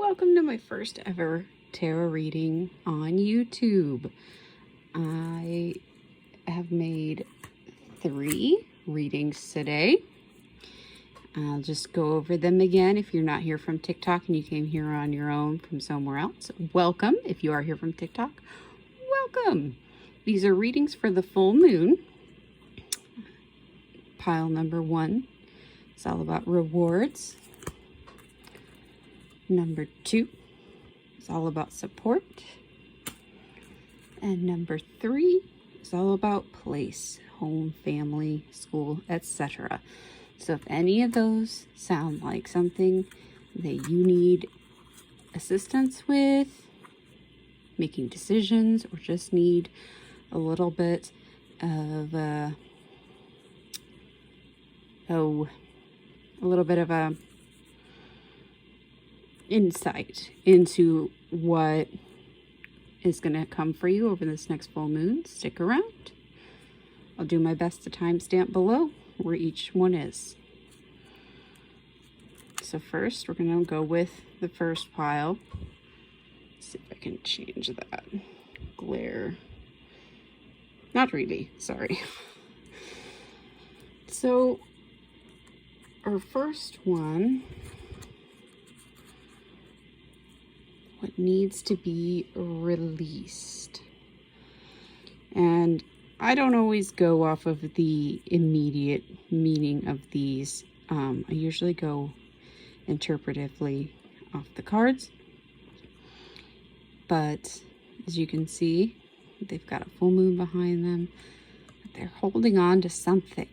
Welcome to my first ever tarot reading on YouTube. I have made 3 readings today. I'll just go over them again. If you're not here from TikTok and you came here on your own from somewhere else, welcome. If you are here from TikTok, welcome. These are readings for the full moon. Pile number 1 is all about rewards. Number 2 is all about support. And number 3 is all about place, home, family, school, etc. So if any of those sound like something that you need assistance with, making decisions, or just need a little bit of a insight into what is going to come for you over this next full moon, stick around. I'll do my best to timestamp below where each one is. So first, we're going to go with the first pile. Let's see if I can change that glare. Not really, sorry. So our first one, what needs to be released. And I don't always go off of the immediate meaning of these. I usually go interpretively off the cards. But as you can see, they've got a full moon behind them. They're holding on to something.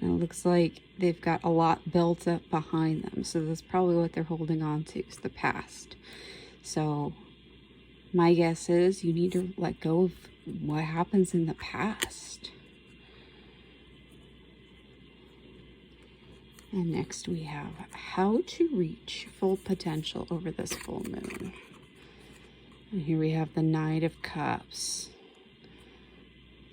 And it looks like they've got a lot built up behind them. So that's probably what they're holding on to, is the past. So my guess is you need to let go of what happens in the past. And next we have how to reach full potential over this full moon. And here we have the Knight of Cups.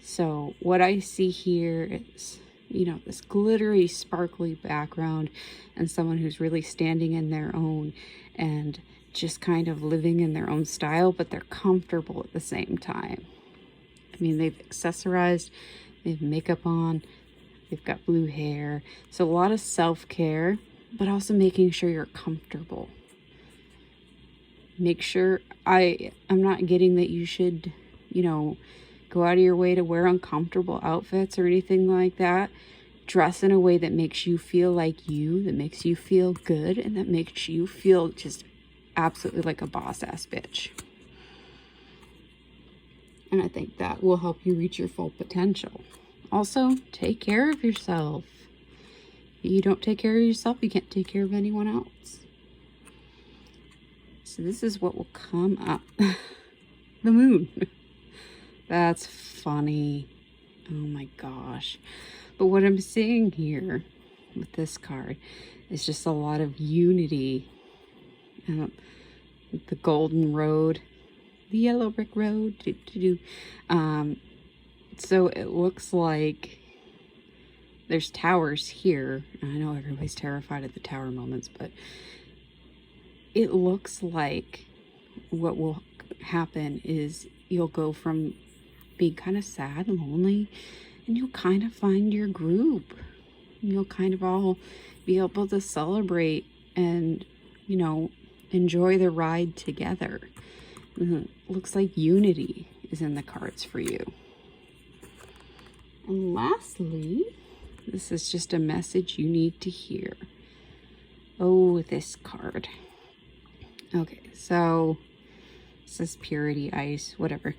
So what I see here is, you know, this glittery, sparkly background and someone who's really standing in their own and just kind of living in their own style, but they're comfortable at the same time. I mean, they've accessorized, they have makeup on, they've got blue hair. So a lot of self-care, but also making sure you're comfortable. Make sure, I'm not getting that you should, you know, go out of your way to wear uncomfortable outfits or anything like that. Dress in a way that makes you feel like you, that makes you feel good, and that makes you feel just absolutely like a boss-ass bitch. And I think that will help you reach your full potential. Also, take care of yourself. If you don't take care of yourself, you can't take care of anyone else. So this is what will come up. The moon. That's funny. Oh my gosh. But what I'm seeing here with this card is just a lot of unity. The golden road, the yellow brick road. So it looks like there's towers here. I know everybody's terrified of the tower moments, but it looks like what will happen is you'll go from being kind of sad and lonely, and you'll kind of find your group. You'll kind of all be able to celebrate and, you know, enjoy the ride together. Looks like unity is in the cards for you. And lastly, this is just a message you need to hear. Oh, this card. Okay, so this is purity, ice, whatever.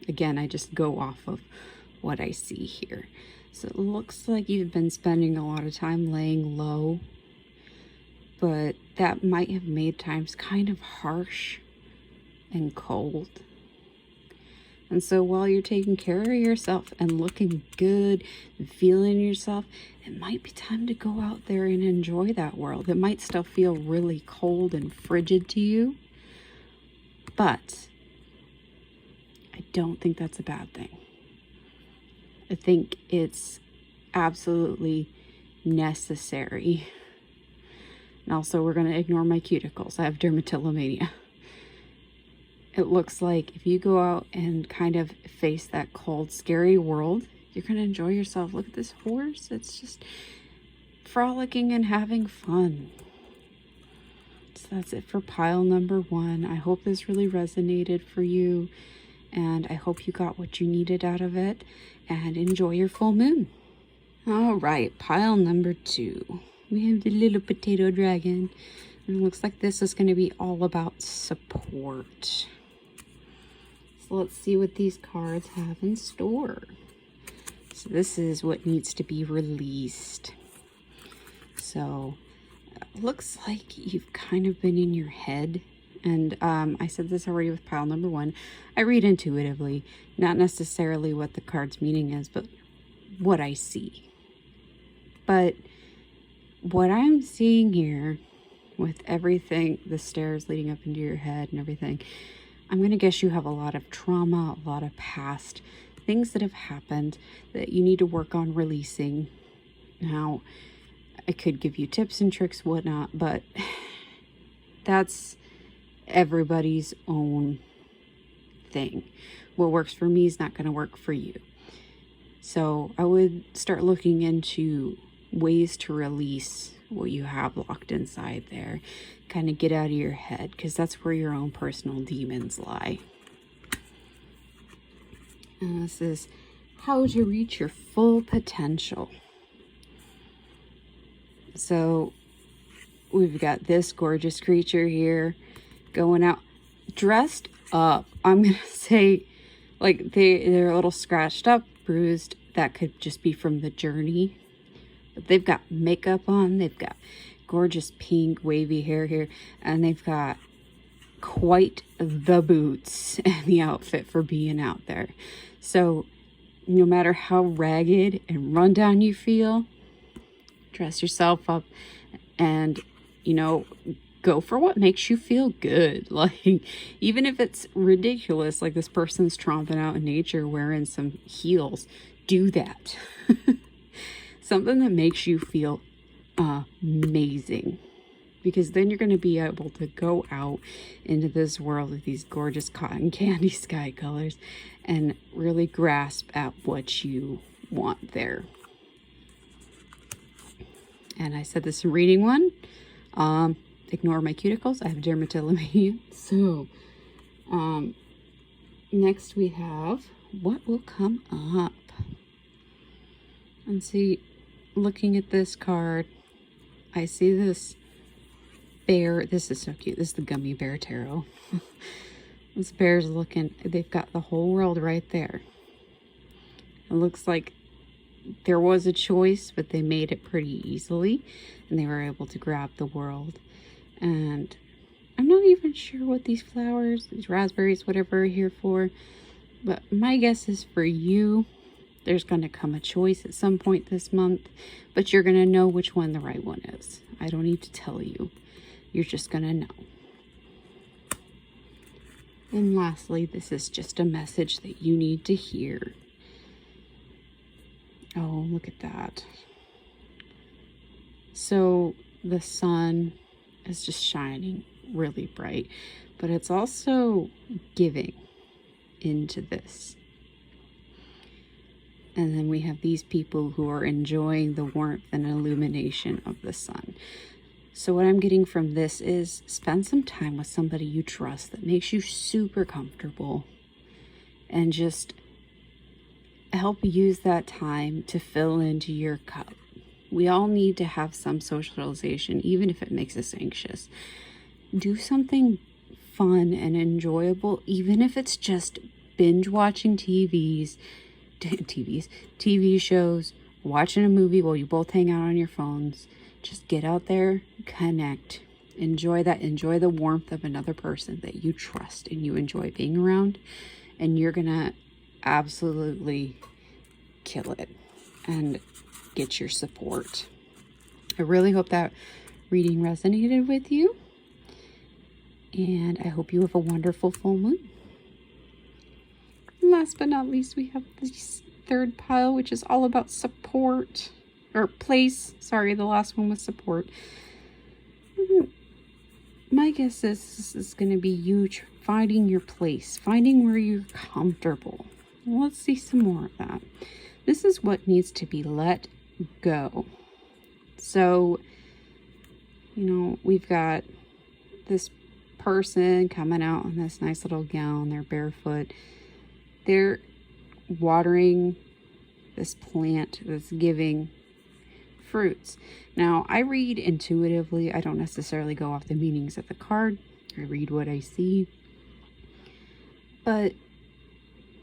Again, I just go off of what I see here. So it looks like you've been spending a lot of time laying low, but that might have made times kind of harsh and cold. And so while you're taking care of yourself and looking good and feeling yourself, it might be time to go out there and enjoy that world. It might still feel really cold and frigid to you, but I don't think that's a bad thing. I think it's absolutely necessary And also we're going to ignore my cuticles. I have dermatillomania. It looks like if you go out and kind of face that cold, scary world, you're going to enjoy yourself. Look at this horse. It's just frolicking and having fun. So that's it for pile number 1. I hope this really resonated for you, and I hope you got what you needed out of it, and enjoy your full moon. All right, pile number 2. We have the little potato dragon, and it looks like this is going to be all about support. So let's see what these cards have in store. So this is what needs to be released. So looks like you've kind of been in your head, and I said this already with pile number 1. I read intuitively, not necessarily what the card's meaning is, but what I see. But what I'm seeing here with everything, the stairs leading up into your head and everything, I'm going to guess you have a lot of trauma, a lot of past things that have happened that you need to work on releasing. Now, I could give you tips and tricks, whatnot, but that's everybody's own thing. What works for me is not going to work for you. So I would start looking into ways to release what you have locked inside there. Kind of get out of your head, because that's where your own personal demons lie. And this is how to reach your full potential. So we've got this gorgeous creature here going out dressed up. I'm gonna say, like, they're a little scratched up, bruised. That could just be from the journey, but they've got makeup on, they've got gorgeous pink wavy hair here, and they've got quite the boots and the outfit for being out there. So no matter how ragged and run down you feel, dress yourself up and, you know, go for what makes you feel good. Like, even if it's ridiculous, like this person's tromping out in nature wearing some heels, do that. Something that makes you feel amazing, because then you're going to be able to go out into this world with these gorgeous cotton candy sky colors and really grasp at what you want there. And I said this in reading 1. Ignore my cuticles. I have dermatillomania. So, next we have what will come up. And see, looking at this card, I see this bear. This is so cute. This is the Gummy Bear Tarot. This bear's looking, they've got the whole world right there. It looks like there was a choice, but they made it pretty easily, and they were able to grab the world. And I'm not even sure what these flowers, these raspberries, whatever, are here for, but my guess is for you, there's going to come a choice at some point this month, but you're going to know which one the right one is. I don't need to tell you. You're just going to know. And lastly, this is just a message that you need to hear. Oh, look at that. So the sun is just shining really bright, but it's also giving into this. And then we have these people who are enjoying the warmth and illumination of the sun. So what I'm getting from this is spend some time with somebody you trust that makes you super comfortable, and just help use that time to fill into your cup. We all need to have some socialization, even if it makes us anxious. Do something fun and enjoyable, even if it's just binge watching TV shows, watching a movie while you both hang out on your phones. Just get out there, connect, enjoy that, enjoy the warmth of another person that you trust and you enjoy being around, and you're gonna absolutely kill it and get your support. I really hope that reading resonated with you, and I hope you have a wonderful full moon. And last but not least, we have this third pile, which is all about support, or place. Sorry, the last one was support. my guess is this is going to be you finding your place, finding where you're comfortable. Let's see some more of that. This is what needs to be let go. So, we've got this person coming out in this nice little gown. They're barefoot. They're watering this plant that's giving fruits. Now, I read intuitively. I don't necessarily go off the meanings of the card. I read what I see. But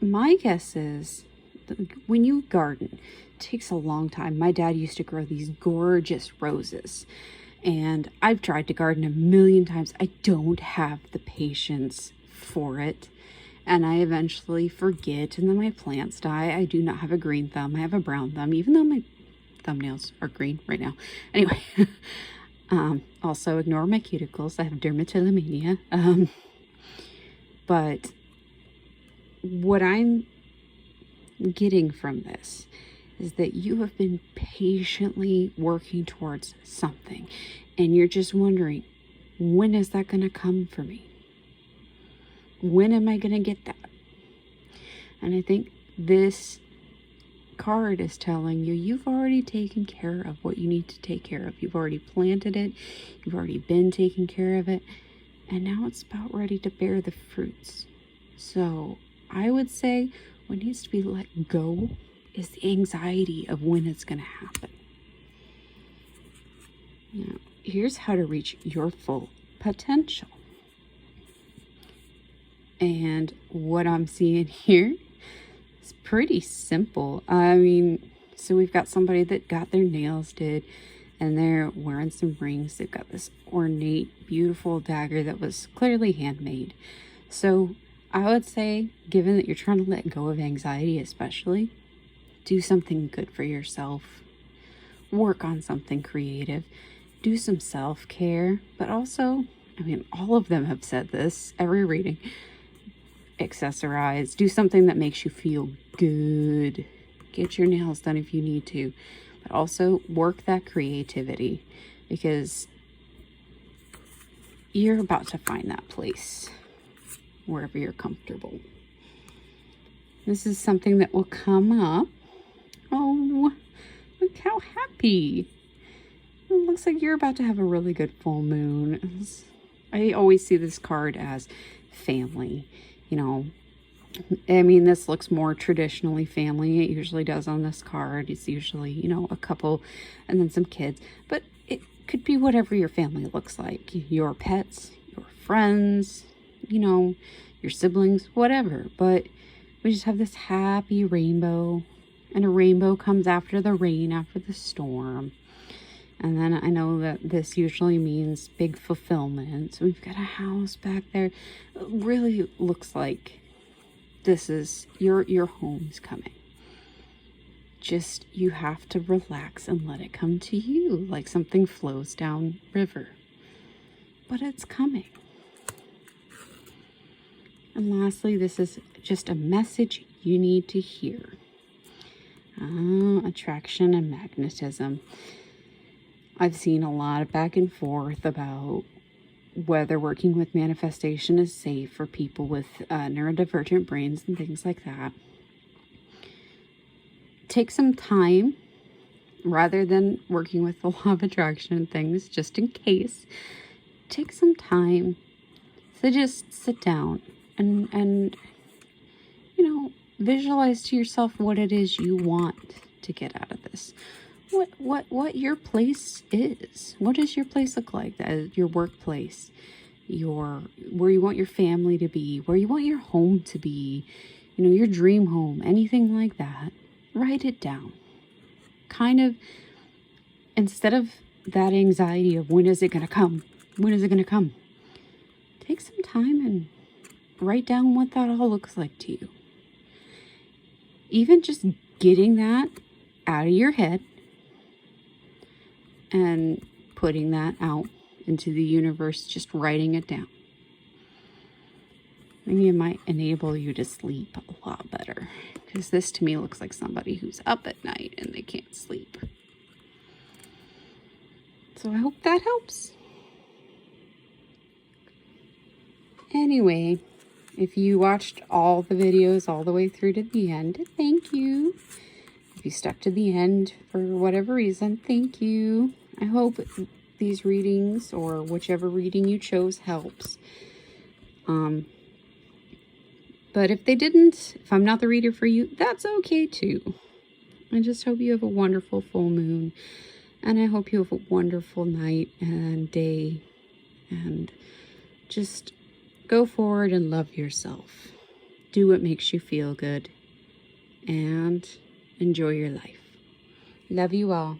my guess is when you garden, it takes a long time. My dad used to grow these gorgeous roses, and I've tried to garden a million times. I don't have the patience for it, and I eventually forget, and then my plants die. I do not have a green thumb. I have a brown thumb, even though my thumbnails are green right now. Anyway, also ignore my cuticles. I have dermatillomania. But what I'm getting from this is that you have been patiently working towards something, and you're just wondering, when is that going to come for me? When am I going to get that? And I think this card is telling you you've already taken care of what you need to take care of. You've already planted it. You've already been taking care of it. And now it's about ready to bear the fruits. So I would say what needs to be let go is the anxiety of when it's going to happen. Now, here's how to reach your full potential. And what I'm seeing here is pretty simple. So we've got somebody that got their nails did, and they're wearing some rings. They've got this ornate, beautiful dagger that was clearly handmade. So I would say, given that you're trying to let go of anxiety especially, do something good for yourself. Work on something creative. Do some self-care. But also, all of them have said this, every reading. Accessorize. Do something that makes you feel good. Get your nails done if you need to. But also work that creativity, because you're about to find that place wherever you're comfortable. This is something that will come up. Oh, look how happy. It looks like you're about to have a really good full moon. I always see this card as family. This looks more traditionally family. It usually does on this card. It's usually, a couple and then some kids. But it could be whatever your family looks like. Your pets, your friends, your siblings, whatever. But we just have this happy rainbow. And a rainbow comes after the rain, after the storm. And then I know that this usually means big fulfillment. So we've got a house back there. It really looks like this is your home's coming. Just, you have to relax and let it come to you, like something flows down river. But it's coming. And lastly, this is just a message you need to hear. Attraction and magnetism. I've seen a lot of back and forth about whether working with manifestation is safe for people with neurodivergent brains and things like that. Take some time, rather than working with the law of attraction and things, just in case. Take some time to just sit down and visualize to yourself what it is you want to get out of this. What your place is. What does your place look like? Your workplace, where you want your family to be, where you want your home to be, your dream home, anything like that. Write it down. Kind of, instead of that anxiety of when is it going to come? When is it going to come? Take some time and write down what that all looks like to you. Even just getting that out of your head and putting that out into the universe, just writing it down. Maybe it might enable you to sleep a lot better, because this to me looks like somebody who's up at night and they can't sleep. So I hope that helps. Anyway, if you watched all the videos all the way through to the end, thank you. If you stuck to the end for whatever reason, thank you. I hope these readings, or whichever reading you chose, helps. But if they didn't, if I'm not the reader for you, that's okay too. I just hope you have a wonderful full moon. And I hope you have a wonderful night and day. And just go forward and love yourself. Do what makes you feel good. And enjoy your life. Love you all.